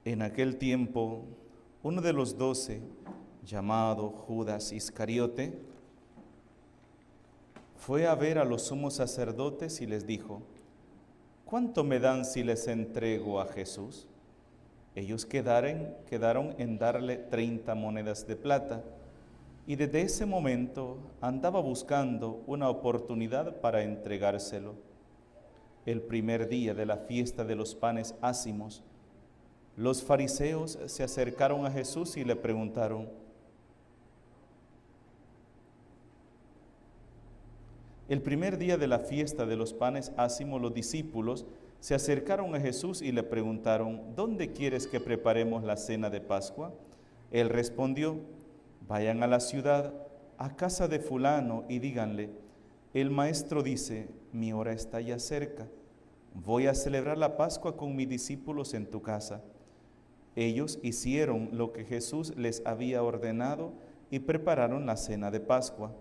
En aquel tiempo, uno de los 12, llamado Judas Iscariote, fue a ver a los sumos sacerdotes y les dijo: ¿cuánto me dan si les entrego a Jesús? Ellos quedaron en darle 30 monedas de plata, y desde ese momento andaba buscando una oportunidad para entregárselo. El primer día de la fiesta de los panes ácimos, los fariseos se acercaron a Jesús y le preguntaron: el primer día de la fiesta de los panes ácimos, los discípulos se acercaron a Jesús y le preguntaron: ¿dónde quieres que preparemos la cena de Pascua? Él respondió: vayan a la ciudad, a casa de fulano, y díganle: el maestro dice, mi hora está ya cerca. Voy a celebrar la Pascua con mis discípulos en tu casa. Ellos hicieron lo que Jesús les había ordenado y prepararon la cena de Pascua.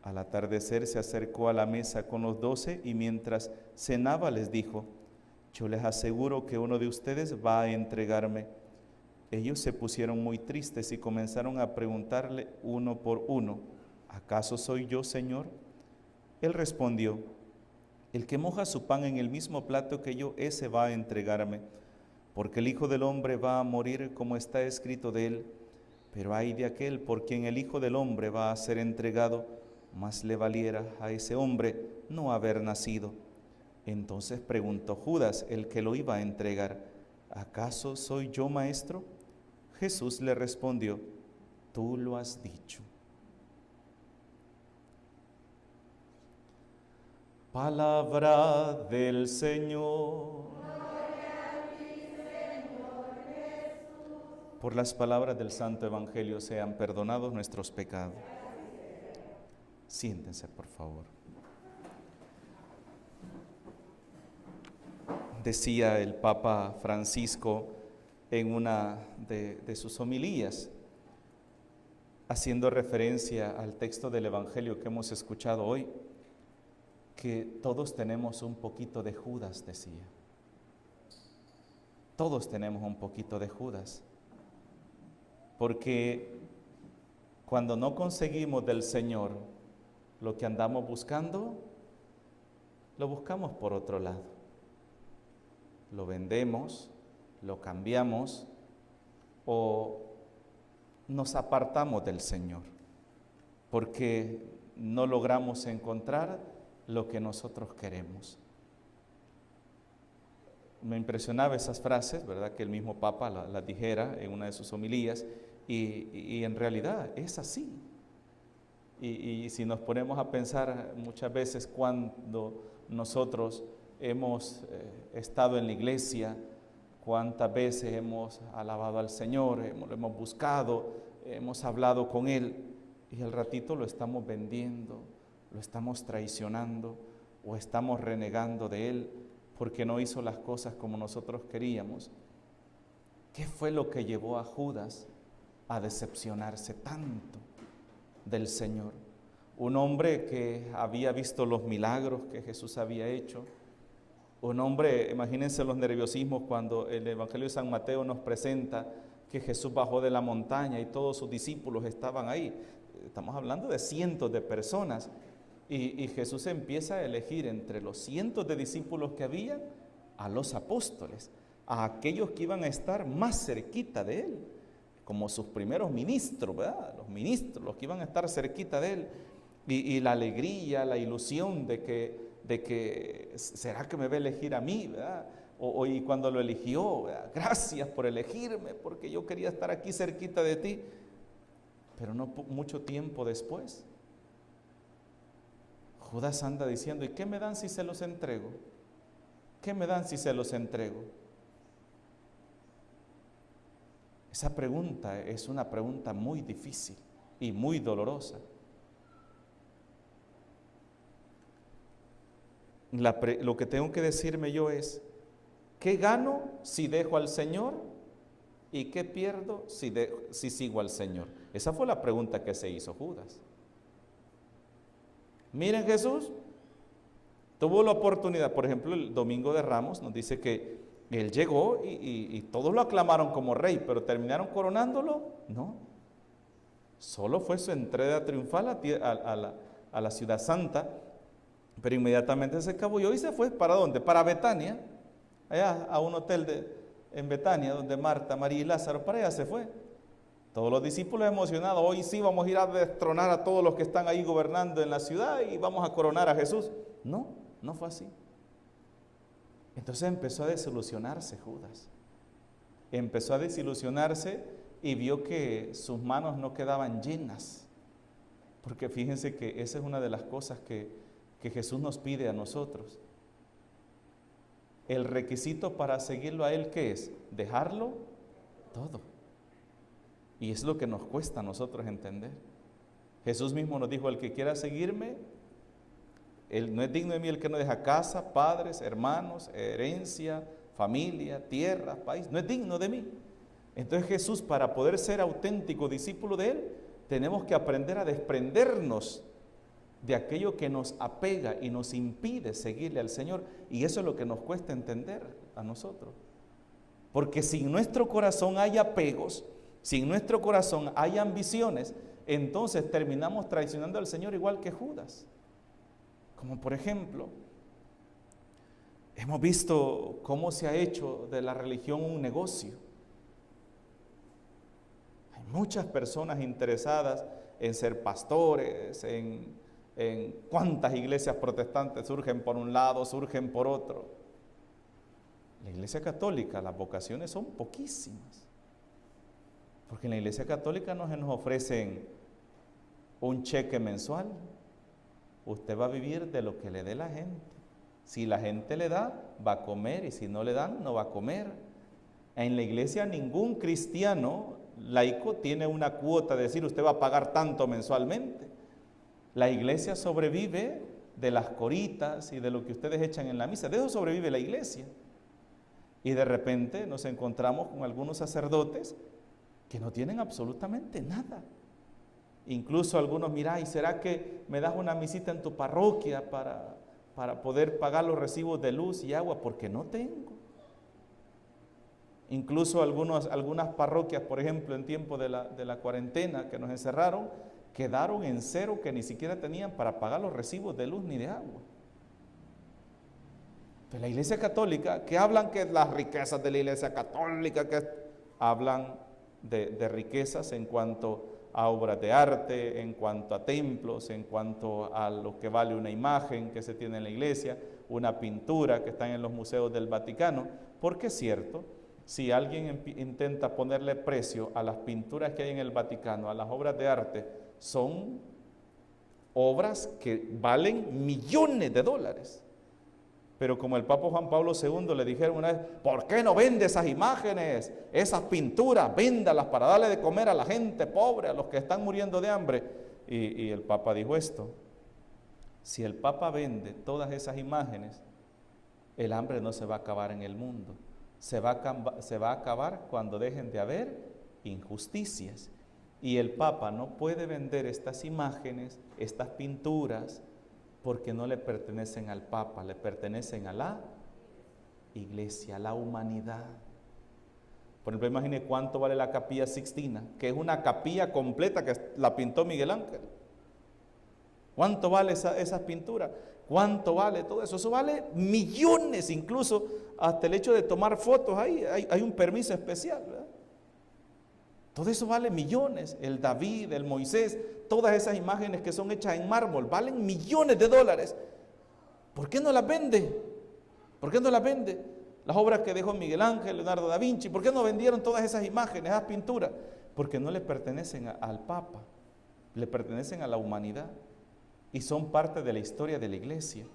Al atardecer se acercó a la mesa con los 12 y mientras cenaba les dijo: yo les aseguro que uno de ustedes va a entregarme. Ellos se pusieron muy tristes y comenzaron a preguntarle uno por uno: ¿acaso soy yo, Señor? Él respondió: el que moja su pan en el mismo plato que yo, ese va a entregarme. Porque el Hijo del Hombre va a morir como está escrito de él, pero ay de aquel por quien el Hijo del Hombre va a ser entregado. Más le valiera a ese hombre no haber nacido. Entonces preguntó Judas, el que lo iba a entregar: ¿acaso soy yo, maestro? Jesús le respondió: tú lo has dicho. Palabra del Señor. Por las palabras del Santo Evangelio sean perdonados nuestros pecados. Siéntense, por favor. Decía el Papa Francisco en una de sus homilías, haciendo referencia al texto del Evangelio que hemos escuchado hoy, que todos tenemos un poquito de Judas, decía. Todos tenemos un poquito de Judas. Porque cuando no conseguimos del Señor lo que andamos buscando, lo buscamos por otro lado. Lo vendemos, lo cambiamos o nos apartamos del Señor, porque no logramos encontrar lo que nosotros queremos. Me impresionaba esas frases, ¿verdad?, que el mismo Papa las dijera en una de sus homilías, y en realidad es así. Y si nos ponemos a pensar muchas veces cuando nosotros hemos estado en la iglesia, cuántas veces hemos alabado al Señor, lo hemos buscado, hemos hablado con Él, y al ratito lo estamos vendiendo, lo estamos traicionando o estamos renegando de Él porque no hizo las cosas como nosotros queríamos. ¿Qué fue lo que llevó a Judas a decepcionarse tanto del Señor? Un hombre que había visto los milagros que Jesús había hecho. Un hombre, imagínense los nerviosismos cuando el Evangelio de San Mateo nos presenta que Jesús bajó de la montaña y todos sus discípulos estaban ahí. Estamos hablando de cientos de personas. Y Jesús empieza a elegir entre los cientos de discípulos que había a los apóstoles, a aquellos que iban a estar más cerquita de Él, como sus primeros ministros, ¿verdad? Los ministros, los que iban a estar cerquita de Él. Y la alegría, la ilusión de que ¿será que me va a elegir a mí? ¿Verdad? Y cuando lo eligió, ¿verdad? Gracias por elegirme, porque yo quería estar aquí cerquita de ti. Pero no mucho tiempo después, Judas anda diciendo: ¿y qué me dan si se los entrego? ¿Qué me dan si se los entrego? Esa pregunta es una pregunta muy difícil y muy dolorosa. Lo que tengo que decirme yo es: ¿qué gano si dejo al Señor? ¿Y qué pierdo si sigo al Señor? Esa fue la pregunta que se hizo Judas. Miren, Jesús tuvo la oportunidad, por ejemplo, el domingo de Ramos nos dice que Él llegó y todos lo aclamaron como rey, pero terminaron coronándolo. No, solo fue su entrega triunfal a la ciudad santa, pero inmediatamente se escabulló y se fue. ¿Para dónde? Para Betania, allá a un hotel en Betania, donde Marta, María y Lázaro, para allá se fue. Todos los discípulos emocionados, hoy sí vamos a ir a destronar a todos los que están ahí gobernando en la ciudad y vamos a coronar a Jesús. No, no fue así. Entonces empezó a desilusionarse Judas. Empezó a desilusionarse y vio que sus manos no quedaban llenas. Porque fíjense que esa es una de las cosas que Jesús nos pide a nosotros. El requisito para seguirlo a Él, ¿qué es? Dejarlo todo. Y es lo que nos cuesta a nosotros entender. Jesús mismo nos dijo, el que quiera seguirme, no es digno de mí el que no deja casa, padres, hermanos, herencia, familia, tierra, país, no es digno de mí. Entonces Jesús, para poder ser auténtico discípulo de Él, tenemos que aprender a desprendernos de aquello que nos apega y nos impide seguirle al Señor. Y eso es lo que nos cuesta entender a nosotros. Porque si en nuestro corazón hay apegos, si en nuestro corazón hay ambiciones, entonces terminamos traicionando al Señor igual que Judas. Como por ejemplo, hemos visto cómo se ha hecho de la religión un negocio. Hay muchas personas interesadas en ser pastores, en cuántas iglesias protestantes surgen por un lado, surgen por otro. La iglesia católica, las vocaciones son poquísimas. Porque en la iglesia católica no se nos ofrecen un cheque mensual. Usted va a vivir de lo que le dé la gente. Si la gente le da, va a comer, y si no le dan, no va a comer. En la iglesia ningún cristiano laico tiene una cuota de decir usted va a pagar tanto mensualmente. La iglesia sobrevive de las coritas y de lo que ustedes echan en la misa. De eso sobrevive la iglesia. Y de repente nos encontramos con algunos sacerdotes que no tienen absolutamente nada. Incluso algunos, mira, ¿y será que me das una misita en tu parroquia para poder pagar los recibos de luz y agua? Porque no tengo. Incluso algunas parroquias, por ejemplo, en tiempo de la cuarentena que nos encerraron, quedaron en cero, que ni siquiera tenían para pagar los recibos de luz ni de agua. De la iglesia católica, que hablan que las riquezas de la iglesia católica, que hablan de riquezas en cuanto a obras de arte, en cuanto a templos, en cuanto a lo que vale una imagen que se tiene en la iglesia, una pintura que está en los museos del Vaticano, porque es cierto, si alguien intenta ponerle precio a las pinturas que hay en el Vaticano, a las obras de arte, son obras que valen millones de dólares. Pero como el Papa Juan Pablo II le dijeron una vez, ¿por qué no vende esas imágenes, esas pinturas? Véndalas para darle de comer a la gente pobre, a los que están muriendo de hambre. Y el Papa dijo esto, si el Papa vende todas esas imágenes, el hambre no se va a acabar en el mundo. Se va a acabar cuando dejen de haber injusticias. Y el Papa no puede vender estas imágenes, estas pinturas, porque no le pertenecen al Papa, le pertenecen a la iglesia, a la humanidad. Por ejemplo, imagine cuánto vale la Capilla Sixtina, que es una capilla completa que la pintó Miguel Ángel. ¿Cuánto vale esas pinturas? ¿Cuánto vale todo eso? Eso vale millones, incluso hasta el hecho de tomar fotos ahí, hay un permiso especial, ¿verdad? Todo eso vale millones. El David, el Moisés, todas esas imágenes que son hechas en mármol, valen millones de dólares. ¿Por qué no las vende? ¿Por qué no las vende? Las obras que dejó Miguel Ángel, Leonardo da Vinci, ¿por qué no vendieron todas esas imágenes, esas pinturas? Porque no le pertenecen al Papa, le pertenecen a la humanidad y son parte de la historia de la iglesia.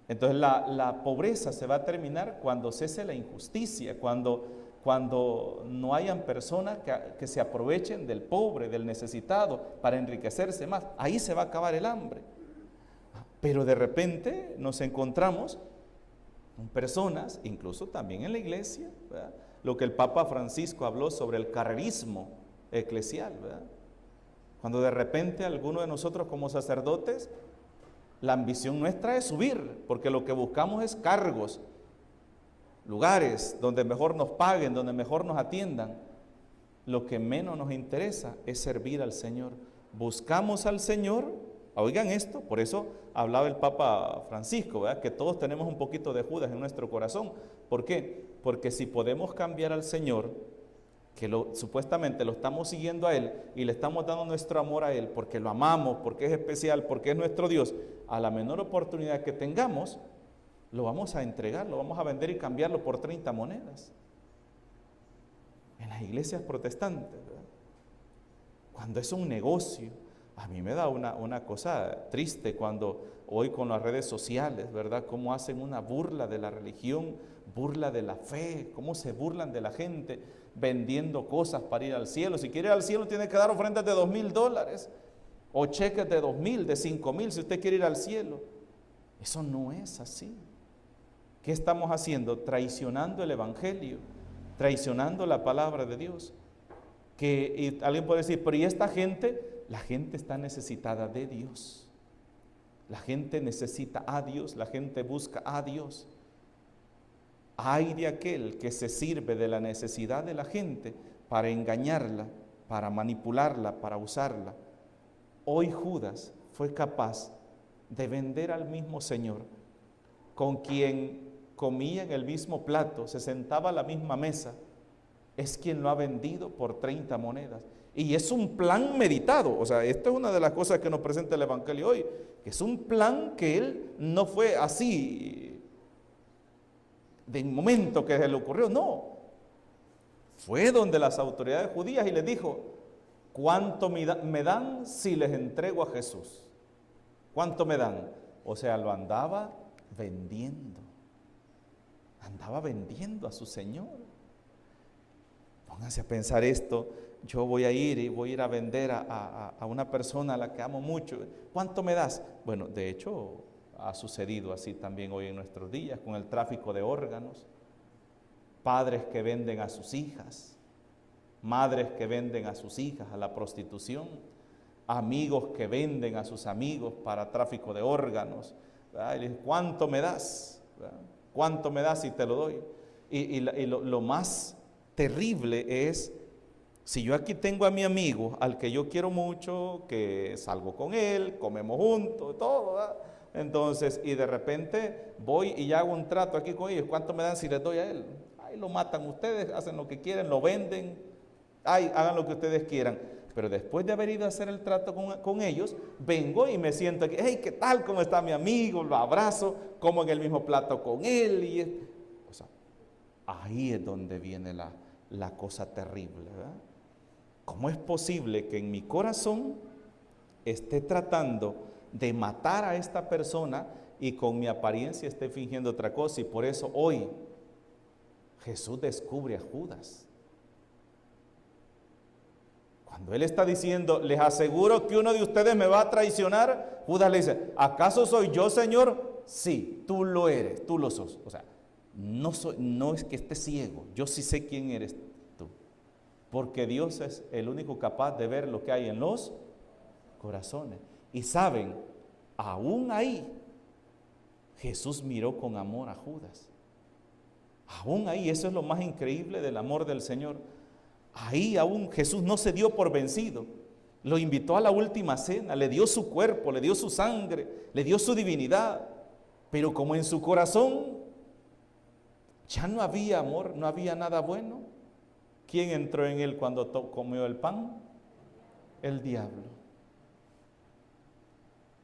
Entonces la pobreza se va a terminar cuando cese la injusticia, cuando no hayan personas que se aprovechen del pobre, del necesitado, para enriquecerse más. Ahí se va a acabar el hambre. Pero de repente nos encontramos con personas, incluso también en la iglesia, ¿verdad? Lo que el Papa Francisco habló sobre el carrerismo eclesial, ¿verdad? Cuando de repente alguno de nosotros como sacerdotes, la ambición nuestra es subir, porque lo que buscamos es cargos. lugares donde mejor nos paguen, donde mejor nos atiendan. Lo que menos nos interesa es servir al Señor. Buscamos al Señor, oigan esto, por eso hablaba el Papa Francisco, ¿verdad? Que todos tenemos un poquito de Judas en nuestro corazón. ¿Por qué? Porque si podemos cambiar al Señor, que supuestamente lo estamos siguiendo a Él y le estamos dando nuestro amor a Él, porque lo amamos, porque es especial, porque es nuestro Dios, a la menor oportunidad que tengamos, lo vamos a entregar, lo vamos a vender y cambiarlo por 30 monedas. En las iglesias protestantes, ¿verdad? Cuando es un negocio, a mí me da una cosa triste cuando hoy con las redes sociales, ¿verdad? Cómo hacen una burla de la religión, burla de la fe, cómo se burlan de la gente vendiendo cosas para ir al cielo. Si quiere ir al cielo tiene que dar ofrendas de $2,000 o cheques de 2,000, de 5,000 si usted quiere ir al cielo. Eso no es así. ¿Qué estamos haciendo? Traicionando el Evangelio, traicionando la palabra de Dios. Y alguien puede decir, pero ¿y esta gente? La gente está necesitada de Dios. La gente necesita a Dios, la gente busca a Dios. Ay de aquel que se sirve de la necesidad de la gente para engañarla, para manipularla, para usarla. Hoy Judas fue capaz de vender al mismo Señor, con quien comía en el mismo plato, se sentaba a la misma mesa, es quien lo ha vendido por 30 monedas. Y es un plan meditado, o sea, esto es una de las cosas que nos presenta el Evangelio hoy, que es un plan que él no fue así, de un momento que se le ocurrió, no. Fue donde las autoridades judías y les dijo, ¿cuánto me dan si les entrego a Jesús? ¿Cuánto me dan? O sea, lo andaba vendiendo a su Señor. Pónganse a pensar esto, yo voy a ir a vender a una persona a la que amo mucho. ¿Cuánto me das? Bueno, de hecho, ha sucedido así también hoy en nuestros días con el tráfico de órganos. Padres que venden a sus hijas, madres que venden a sus hijas a la prostitución, amigos que venden a sus amigos para tráfico de órganos. ¿Verdad? Y le dicen, ¿cuánto me das? ¿Verdad? ¿Cuánto me das y te lo doy? Y lo más terrible es, si yo aquí tengo a mi amigo, al que yo quiero mucho, que salgo con él, comemos juntos, todo, ¿verdad? Entonces, y de repente voy y hago un trato aquí con ellos, ¿cuánto me dan si les doy a él? Ay, lo matan ustedes, hacen lo que quieren, lo venden, ay, hagan lo que ustedes quieran. Pero después de haber ido a hacer el trato con ellos, vengo y me siento aquí, hey, ¿qué tal? ¿Cómo está mi amigo? Lo abrazo, como en el mismo plato con él. O sea, ahí es donde viene la cosa terrible, ¿verdad? ¿Cómo es posible que en mi corazón esté tratando de matar a esta persona y con mi apariencia esté fingiendo otra cosa? Y por eso hoy Jesús descubre a Judas. Cuando Él está diciendo, les aseguro que uno de ustedes me va a traicionar, Judas le dice, ¿acaso soy yo, Señor? Sí, tú lo eres, tú lo sos. O sea, no es que estés ciego, yo sí sé quién eres tú. Porque Dios es el único capaz de ver lo que hay en los corazones. Y saben, aún ahí, Jesús miró con amor a Judas. Aún ahí, eso es lo más increíble del amor del Señor. Ahí aún Jesús no se dio por vencido. Lo invitó a la última cena, le dio su cuerpo, le dio su sangre, le dio su divinidad. Pero como en su corazón ya no había amor, no había nada bueno, ¿quién entró en él cuando comió el pan? El diablo.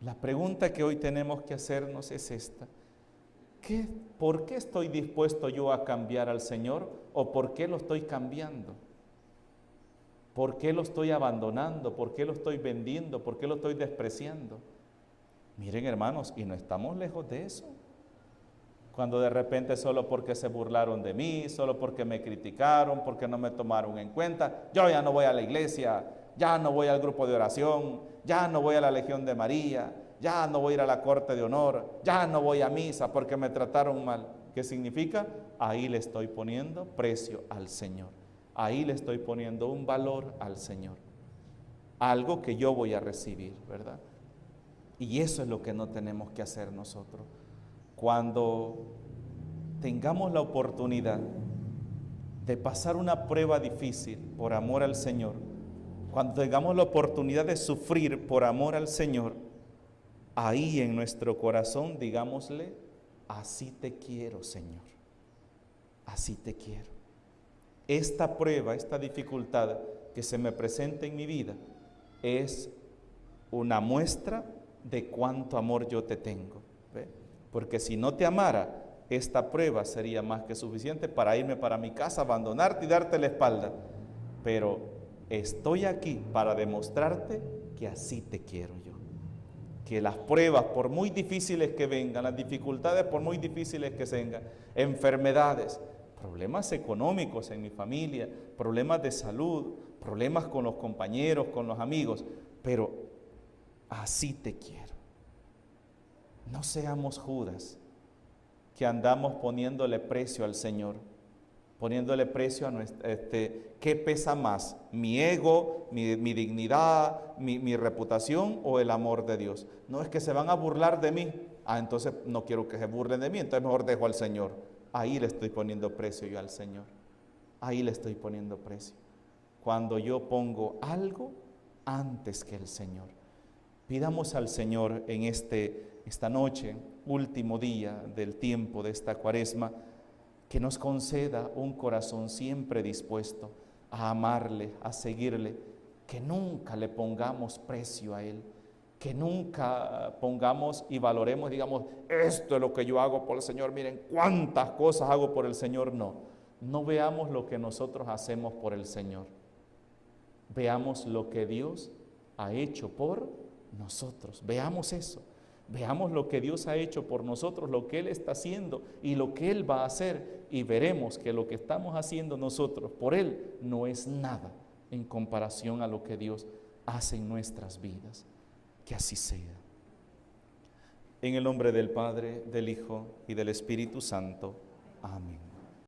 La pregunta que hoy tenemos que hacernos es esta. ¿Por qué estoy dispuesto yo a cambiar al Señor? ¿O por qué lo estoy cambiando? ¿Por qué lo estoy abandonando? ¿Por qué lo estoy vendiendo? ¿Por qué lo estoy despreciando? Miren, hermanos, y no estamos lejos de eso. Cuando de repente solo porque se burlaron de mí, solo porque me criticaron, porque no me tomaron en cuenta, yo ya no voy a la iglesia, ya no voy al grupo de oración, ya no voy a la Legión de María, ya no voy a ir a la corte de honor, ya no voy a misa porque me trataron mal. ¿Qué significa? Ahí le estoy poniendo precio al Señor. Ahí le estoy poniendo un valor al Señor. Algo que yo voy a recibir, ¿verdad? Y eso es lo que no tenemos que hacer nosotros. Cuando tengamos la oportunidad de pasar una prueba difícil por amor al Señor, cuando tengamos la oportunidad de sufrir por amor al Señor, ahí en nuestro corazón digámosle: así te quiero, Señor, así te quiero. Esta prueba, esta dificultad que se me presenta en mi vida es una muestra de cuánto amor yo te tengo. ¿Ve? Porque si no te amara, esta prueba sería más que suficiente para irme para mi casa, abandonarte y darte la espalda. Pero estoy aquí para demostrarte que así te quiero yo. Que las pruebas, por muy difíciles que vengan, las dificultades por muy difíciles que vengan, enfermedades, problemas económicos en mi familia, problemas de salud, problemas con los compañeros, con los amigos, pero así te quiero. No seamos Judas, que andamos poniéndole precio al Señor, poniéndole precio a nuestra, ¿qué pesa más? ¿Mi ego, mi dignidad, mi reputación o el amor de Dios? No, es que se van a burlar de mí. Entonces no quiero que se burlen de mí, entonces mejor dejo al Señor. Ahí le estoy poniendo precio yo al Señor. Ahí le estoy poniendo precio. Cuando yo pongo algo antes que el Señor. Pidamos al Señor en esta noche, último día del tiempo de esta Cuaresma, que nos conceda un corazón siempre dispuesto a amarle, a seguirle, que nunca le pongamos precio a Él, que nunca pongamos y valoremos, digamos, esto es lo que yo hago por el Señor, miren cuántas cosas hago por el Señor. No veamos lo que nosotros hacemos por el Señor, veamos lo que Dios ha hecho por nosotros, veamos eso. Veamos lo que Dios ha hecho por nosotros, lo que Él está haciendo y lo que Él va a hacer, y veremos que lo que estamos haciendo nosotros por Él no es nada en comparación a lo que Dios hace en nuestras vidas. Que así sea. En el nombre del Padre, del Hijo y del Espíritu Santo. Amén.